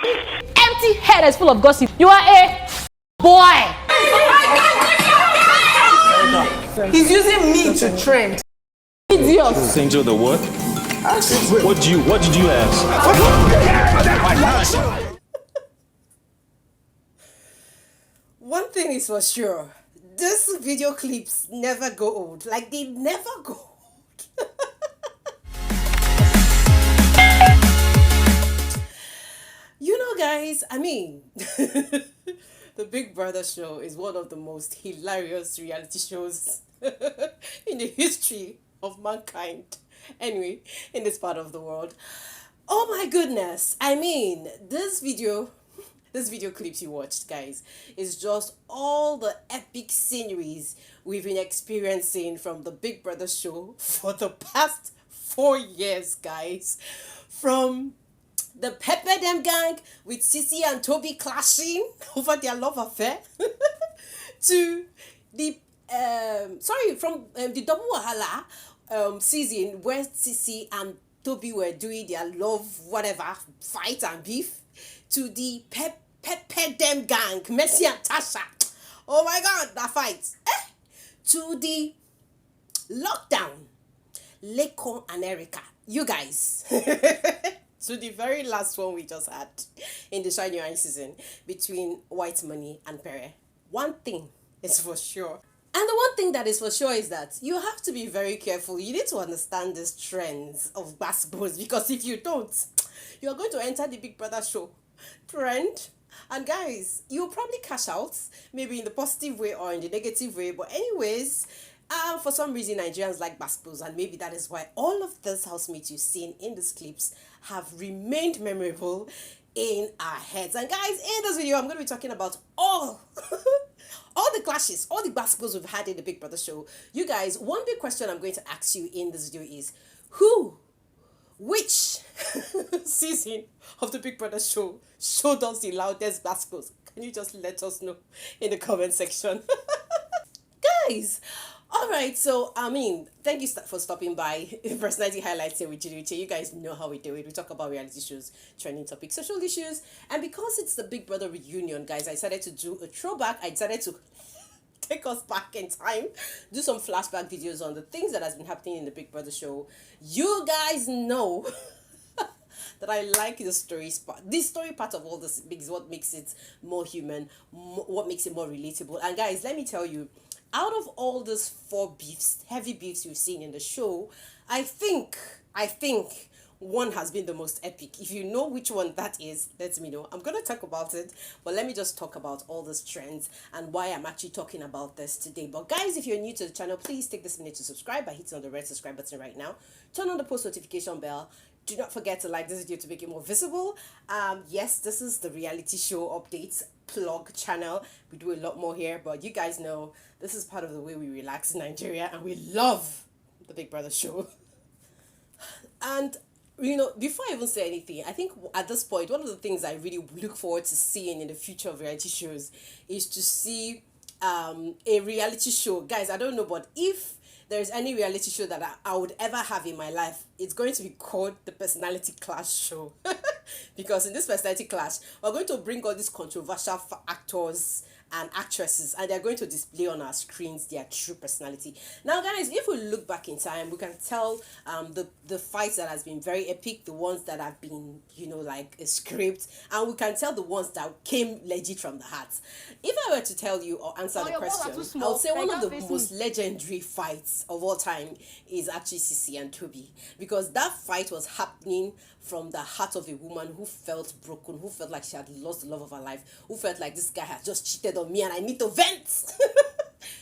Empty head is full of gossip. You are a boy. He's using me to trend. Idiot. Sing to the what? What did you ask? One thing is for sure, these video clips never go old. Like, they never go old. You know, guys, I mean, the Big Brother show is one of the most hilarious reality shows in the history of mankind. Anyway, in this part of the world. Oh my goodness. I mean, this video clips you watched, guys, is just all the epic sceneries we've been experiencing from the Big Brother show for the past 4 years, guys. From the Pepper Them gang with Sissy and Toby clashing over their love affair to the from the Double Wahala season where Sissy and Toby were doing their love whatever fight and beef, to the Pepper Them gang, Messi and Tasha. Oh my God, that fight. To the lockdown, Lekon and Erica. You guys. To the very last one we just had in the Shiny Eye season between White Money and Pere. One thing is for sure. And the one thing that is for sure is that you have to be very careful. You need to understand these trends of Gbos, because if you don't, you're going to enter the Big Brother show trend. And guys, you'll probably cash out, maybe in the positive way or in the negative way. But anyways, for some reason, Nigerians like Gbos, and maybe that is why all of these housemates you've seen in these clips have remained memorable in our heads. And guys, in this video, I'm going to be talking about all the clashes, all the Gbos we've had in the Big Brother show. You guys, one big question I'm going to ask you in this video is, which season of the Big Brother show showed us the loudest Gbos? Can you just let us know in the comment section? Guys, all right, so I mean, thank you for stopping by Personality Highlights here with Bbnaija. You guys know how we do it. We talk about reality shows, trending topics, social issues, and because it's the Big Brother reunion, guys, I decided to do a throwback. I decided to take us back in time, do some flashback videos on the things that has been happening in the Big Brother show. You guys know that I like the story part. This story part of all this is what makes it more human, what makes it more relatable. And guys, let me tell you, out of all those 4 beefs, heavy beefs we've seen in the show, I think one has been the most epic. If you know which one that is, let me know. I'm going to talk about it, but let me just talk about all these trends and why I'm actually talking about this today. But guys, if you're new to the channel, please take this minute to subscribe by hitting on the red subscribe button right now. Turn on the post notification bell. Do not forget to like this video to make it more visible. Yes, this is the reality show updates plug channel. We do a lot more here, but you guys know this is part of the way we relax in Nigeria, and we love the Big Brother show. And you know, before I even say anything, I think at this point, one of the things I really look forward to seeing in the future of reality shows is to see a reality show. Guys, I don't know, but if there's any reality show that I would ever have in my life, it's going to be called the Personality Clash show. Because in this Personality Clash, we're going to bring all these controversial actors and actresses, and they're going to display on our screens their true personality. Now guys, if we look back in time, we can tell the fights that has been very epic, the ones that have been, you know, like a script, and we can tell the ones that came legit from the heart. If I were to tell you or answer the question, I would say one of the most legendary fights of all time is actually Sissy and Toby, because that fight was happening from the heart of a woman who felt broken, who felt like she had lost the love of her life, who felt like this guy had just cheated on me and I need to vent.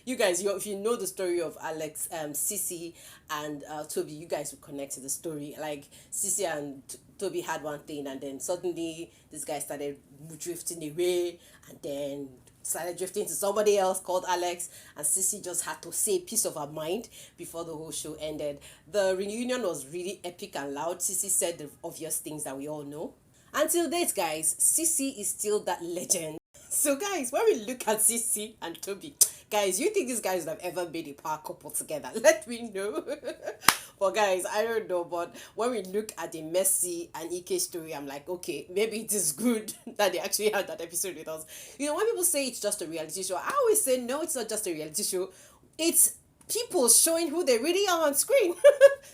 You guys, if you know the story of Alex, Sissy and Toby, you guys will connect to the story. Like, Sissy and Toby had one thing, and then suddenly this guy started drifting away, and then started drifting to somebody else called Alex, and Sissy just had to say a piece of her mind before the whole show ended. The reunion was really epic and loud. Sissy said the obvious things that we all know. Until date, guys, Sissy is still that legend. So guys, when we look at Sissy and Toby, guys, you think these guys would have ever made a power couple together? Let me know. But guys, I don't know. But when we look at the Messi and Ike story, I'm like, okay, maybe it is good that they actually had that episode with us. You know, when people say it's just a reality show, I always say no, it's not just a reality show. It's people showing who they really are on screen.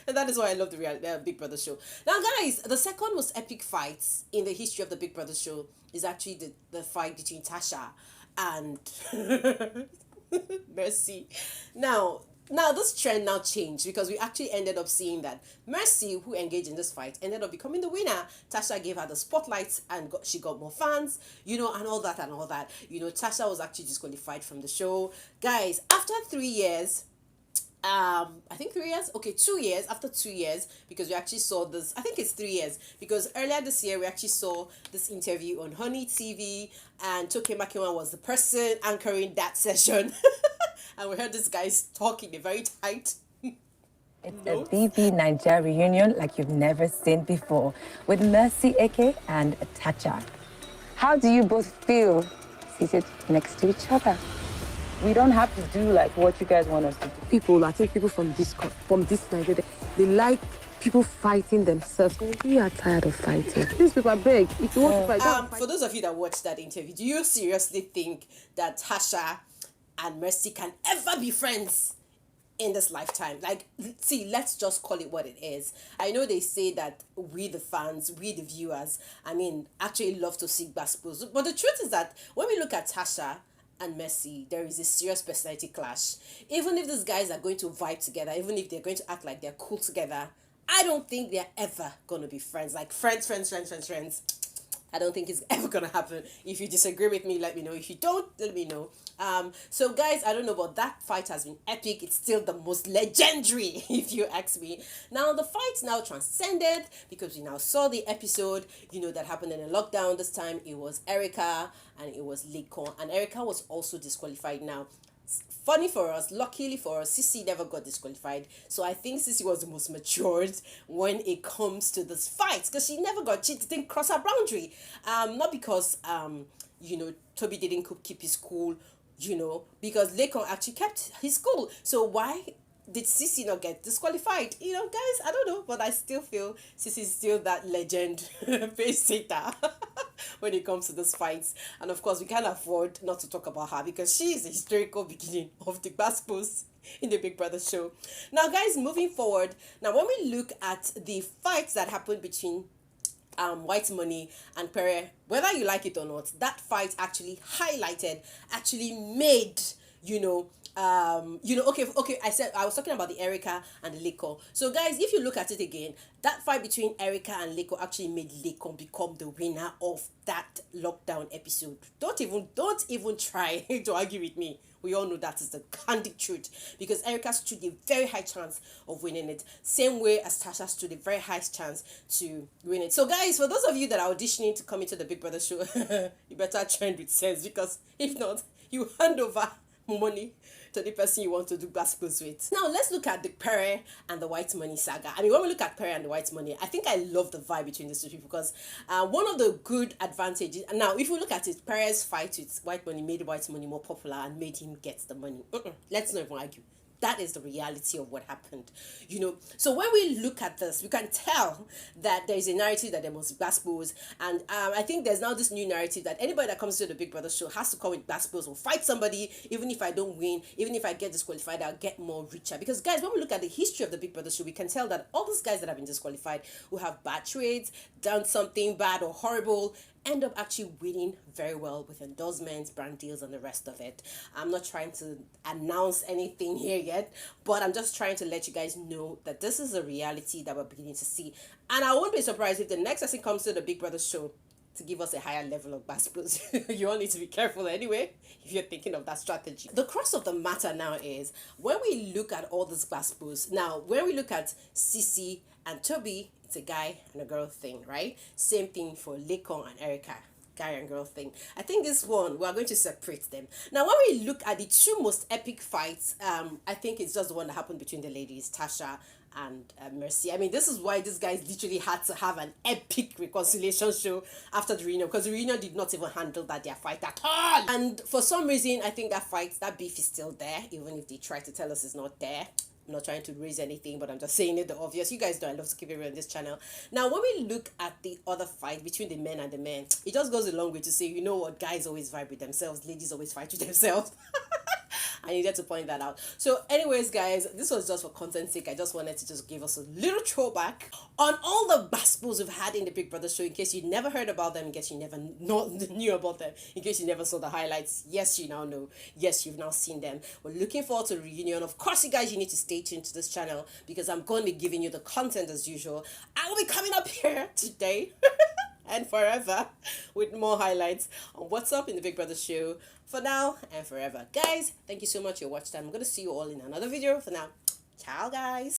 And that is why I love the Big Brother show. Now, guys, the second most epic fight in the history of the Big Brother show is actually the fight between Tasha and Mercy. Now this trend now changed because we actually ended up seeing that Mercy, who engaged in this fight, ended up becoming the winner. Tasha gave her the spotlight and she got more fans, you know, and all that and all that. You know, Tasha was actually disqualified from the show. Guys, after 3 years, I think 3 years, okay, 2 years, after 2 years, because we actually saw this, I think it's 3 years, because earlier this year we actually saw this interview on Honey TV, and Toke Makiwan was the person anchoring that session. And we heard this guy's talking a very tight It's a Bbnaija reunion like you've never seen before, with Mercy Eke and Tacha. How do you both feel seated next to each other? We don't have to do like what you guys want us to do. I think people from this Nigeria, they like people fighting themselves. We are tired of fighting. These people are big. If you want to fight, for those of you that watched that interview, do you seriously think that Tasha and Mercy can ever be friends in this lifetime? Like, see, let's just call it what it is. I know they say that we the fans, we the viewers, I mean, actually love to see Gbas, but the truth is that when we look at Tasha and Mercy, there is a serious personality clash. Even if these guys are going to vibe together, even if they're going to act like they're cool together, I don't think they're ever going to be friends. Like friends. I don't think it's ever gonna happen. If you disagree with me, let me know. If you don't, let me know. So guys, I don't know, but that fight has been epic. It's still the most legendary, if you ask me. Now the fight's now transcended because we now saw the episode, you know, that happened in a lockdown. This time it was Erica and it was Lekon, and Erica was also disqualified. Now, funny for us, luckily for us, Sissy never got disqualified. So I think Sissy was the most matured when it comes to this fight, because she never got cheated, didn't cross her boundary. Not because you know, Toby didn't keep his cool, you know, because Lekon actually kept his cool. So why did Sissy not get disqualified? You know, guys, I don't know, but I still feel Sissy is still that legend face sitter when it comes to those fights. And of course, we can't afford not to talk about her because she is the historical beginning of the Gbas in the Big Brother show. Now, guys, moving forward, now when we look at the fights that happened between White Money and Pere, whether you like it or not, that fight actually highlighted, actually made, okay, I was talking about the Erica and the Lekon. So guys, if you look at it again, that fight between Erica and Lekon actually made Lekon become the winner of that lockdown episode. Don't even try to argue with me. We all know that is the candid truth, because Erica stood a very high chance of winning it, same way as Tasha stood a very high chance to win it. So guys, for those of you that are auditioning to come into the Big Brother show, you better trend with sense, because if not, you hand over money to the person you want to do Gbas with. Now let's look at the Pere and the White Money saga. I mean, when we look at Pere and the White Money, I think I love the vibe between these two people, because one of the good advantages, now if we look at it, Pere's fight with White Money made White Money more popular and made him get the money. Let's not even argue. That is the reality of what happened, you know. So when we look at this, we can tell that there is a narrative that there must be Gbas, and I think there's now this new narrative that anybody that comes to the Big Brother show has to come with Gbas or fight somebody. Even if I don't win, even if I get disqualified, I'll get more richer. Because guys, when we look at the history of the Big Brother show, we can tell that all those guys that have been disqualified, who have bad trades, done something bad or horrible, end up actually winning very well with endorsements, brand deals, and the rest of it. I'm not trying to announce anything here yet, but I'm just trying to let you guys know that this is a reality that we're beginning to see. And I won't be surprised if the next person comes to the Big Brother show to give us a higher level of Gbas. You all need to be careful anyway if you're thinking of that strategy. The crux of the matter now is, when we look at all this Gbas, now when we look at Sissy and Toby, it's a guy and a girl thing, right? Same thing for Lekon and Erica, guy and girl thing. I think this one, we are going to separate them. Now, when we look at the two most epic fights, I think it's just the one that happened between the ladies, Tasha and Mercy. I mean, this is why these guys literally had to have an epic reconciliation show after the reunion, because the reunion did not even handle their fight at all. And for some reason, I think that beef is still there, even if they try to tell us it's not there. I'm not trying to raise anything, but I'm just saying it the obvious. You guys know I love to keep it real on this channel. Now, when we look at the other fight between the men and the men, it just goes a long way to say, you know what, guys always vibe with themselves, ladies always fight with themselves. I needed to point that out. So anyways, guys, this was just for content's sake. I just wanted to just give us a little throwback on all the Gbos we've had in the Big Brother show, in case you never heard about them, in case you never knew about them, in case you never saw the highlights. Yes, you now know. Yes, you've now seen them. We're looking forward to a reunion. Of course, you guys, you need to stay tuned to this channel, because I'm going to be giving you the content as usual. I will be coming up here today and forever with more highlights on what's up in the Big Brother show for now and forever. Guys, thank you so much for your watch time. I'm going to see you all in another video. For now, ciao guys.